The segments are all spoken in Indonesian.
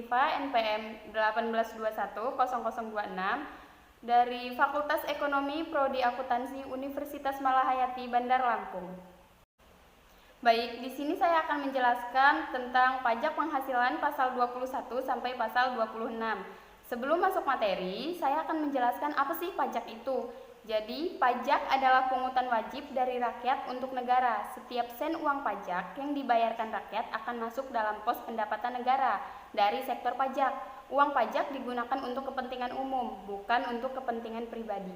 Siva NPM 18210026 dari Fakultas Ekonomi Prodi Akuntansi Universitas Malahayati Bandar Lampung. Baik, di sini saya akan menjelaskan tentang pajak penghasilan pasal 21 sampai pasal 26. Sebelum masuk materi, saya akan menjelaskan apa sih pajak itu. Jadi, pajak adalah pungutan wajib dari rakyat untuk negara. Setiap sen uang pajak yang dibayarkan rakyat akan masuk dalam pos pendapatan negara dari sektor pajak. Uang pajak digunakan untuk kepentingan umum, bukan untuk kepentingan pribadi.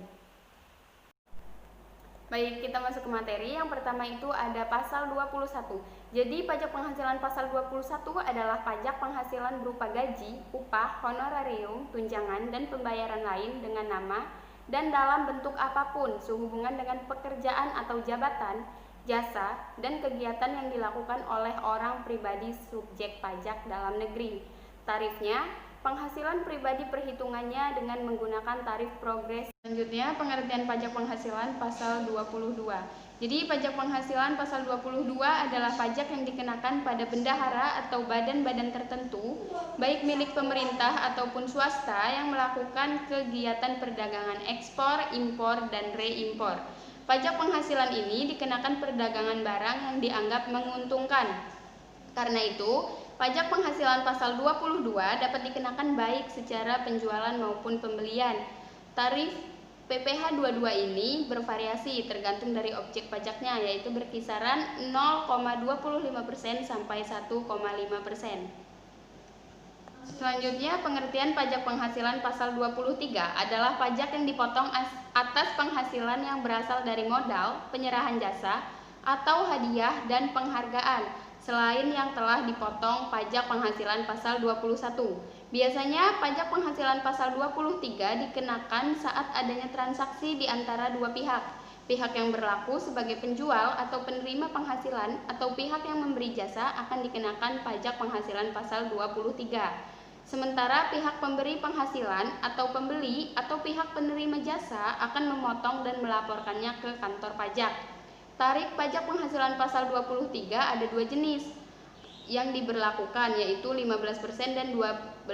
Baik, kita masuk ke materi. Yang pertama itu ada pasal 21. Jadi, pajak penghasilan pasal 21 adalah pajak penghasilan berupa gaji, upah, honorarium, tunjangan, dan pembayaran lain dengan nama dan dalam bentuk apapun sehubungan dengan pekerjaan atau jabatan, jasa, dan kegiatan yang dilakukan oleh orang pribadi subjek pajak dalam negeri. Tarifnya, penghasilan pribadi perhitungannya dengan menggunakan tarif progres. Selanjutnya, pengertian pajak penghasilan pasal 22. Jadi, pajak penghasilan pasal 22 adalah pajak yang dikenakan pada bendahara atau badan-badan tertentu, baik milik pemerintah ataupun swasta yang melakukan kegiatan perdagangan ekspor, impor, dan reimpor. Pajak penghasilan ini dikenakan perdagangan barang yang dianggap menguntungkan. Karena itu, pajak penghasilan pasal 22 dapat dikenakan baik secara penjualan maupun pembelian. Tarif PPh 22 ini bervariasi tergantung dari objek pajaknya, yaitu berkisaran 0,25% sampai 1,5%. Selanjutnya, pengertian pajak penghasilan pasal 23 adalah pajak yang dipotong atas penghasilan yang berasal dari modal, penyerahan jasa, atau hadiah dan penghargaan, selain yang telah dipotong pajak penghasilan pasal 21. Biasanya pajak penghasilan pasal 23 dikenakan saat adanya transaksi di antara dua pihak. Pihak yang berlaku sebagai penjual atau penerima penghasilan atau pihak yang memberi jasa akan dikenakan pajak penghasilan pasal 23. Sementara pihak pemberi penghasilan atau pembeli atau pihak penerima jasa akan memotong dan melaporkannya ke kantor pajak. Tarif pajak penghasilan pasal 23 ada dua jenis yang diberlakukan, yaitu 15% dan 2%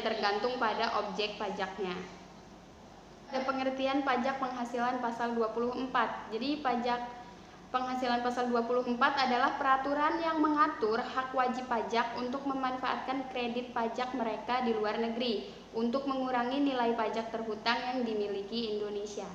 tergantung pada objek pajaknya. Ada pengertian pajak penghasilan pasal 24. Jadi, pajak penghasilan pasal 24 adalah peraturan yang mengatur hak wajib pajak untuk memanfaatkan kredit pajak mereka di luar negeri untuk mengurangi nilai pajak terhutang yang dimiliki Indonesia.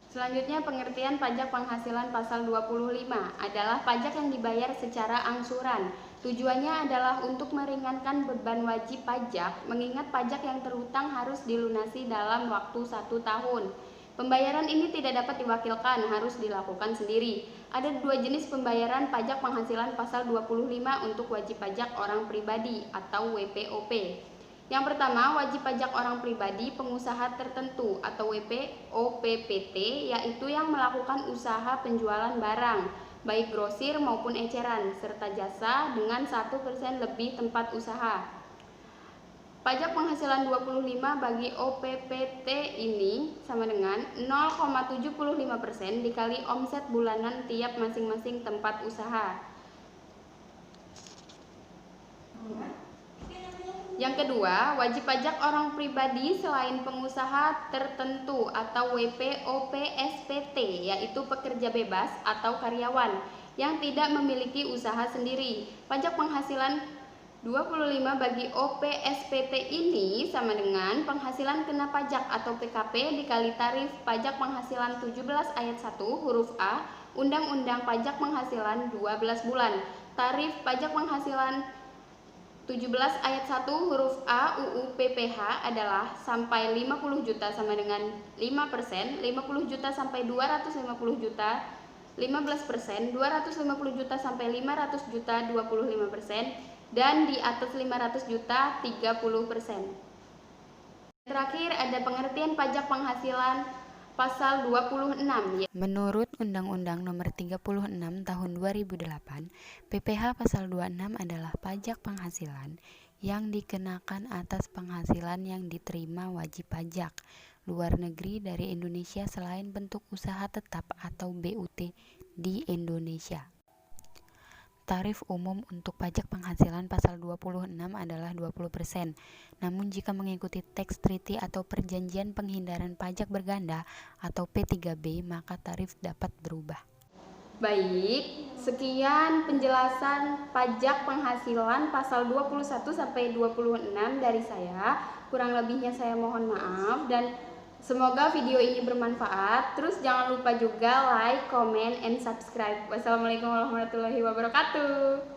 Selanjutnya, pengertian pajak penghasilan pasal 25 adalah pajak yang dibayar secara angsuran. Tujuannya adalah untuk meringankan beban wajib pajak, mengingat pajak yang terhutang harus dilunasi dalam waktu 1 tahun. Pembayaran ini tidak dapat diwakilkan, harus dilakukan sendiri. Ada dua jenis pembayaran pajak penghasilan pasal 25 untuk wajib pajak orang pribadi atau WPOP. Yang pertama, wajib pajak orang pribadi pengusaha tertentu atau WPOPPT, yaitu yang melakukan usaha penjualan barang, baik grosir maupun eceran, serta jasa dengan 1% lebih tempat usaha. Pajak penghasilan 25 bagi OPPT ini sama dengan 0,75% dikali omset bulanan tiap masing-masing tempat usaha. Yang kedua, wajib pajak orang pribadi selain pengusaha tertentu atau WPOPSPT, yaitu pekerja bebas atau karyawan yang tidak memiliki usaha sendiri. Pajak penghasilan 25 bagi OPSPT ini sama dengan penghasilan kena pajak atau PKP dikali tarif pajak penghasilan 17 ayat 1 huruf A Undang-Undang Pajak Penghasilan 12 bulan. Tarif pajak penghasilan 17 ayat 1 huruf A UU PPH adalah sampai 50 juta sama dengan 5%, 50 juta sampai 250 juta 15%, 250 juta sampai 500 juta 25%, dan di atas 500 juta 30%. Terakhir ada pengertian pajak penghasilan pasal 26. Menurut Undang-Undang Nomor 36 Tahun 2008, PPh pasal 26 adalah pajak penghasilan yang dikenakan atas penghasilan yang diterima wajib pajak luar negeri dari Indonesia selain bentuk usaha tetap atau BUT di Indonesia. tarif umum untuk pajak penghasilan pasal 26 adalah 20%. Namun jika mengikuti tax treaty atau perjanjian penghindaran pajak berganda atau P3B, maka tarif dapat berubah. Baik, sekian penjelasan pajak penghasilan pasal 21 sampai 26 dari saya. Kurang lebihnya saya mohon maaf dan semoga video ini bermanfaat. Terus jangan lupa juga like, comment, and subscribe. Wassalamualaikum warahmatullahi wabarakatuh.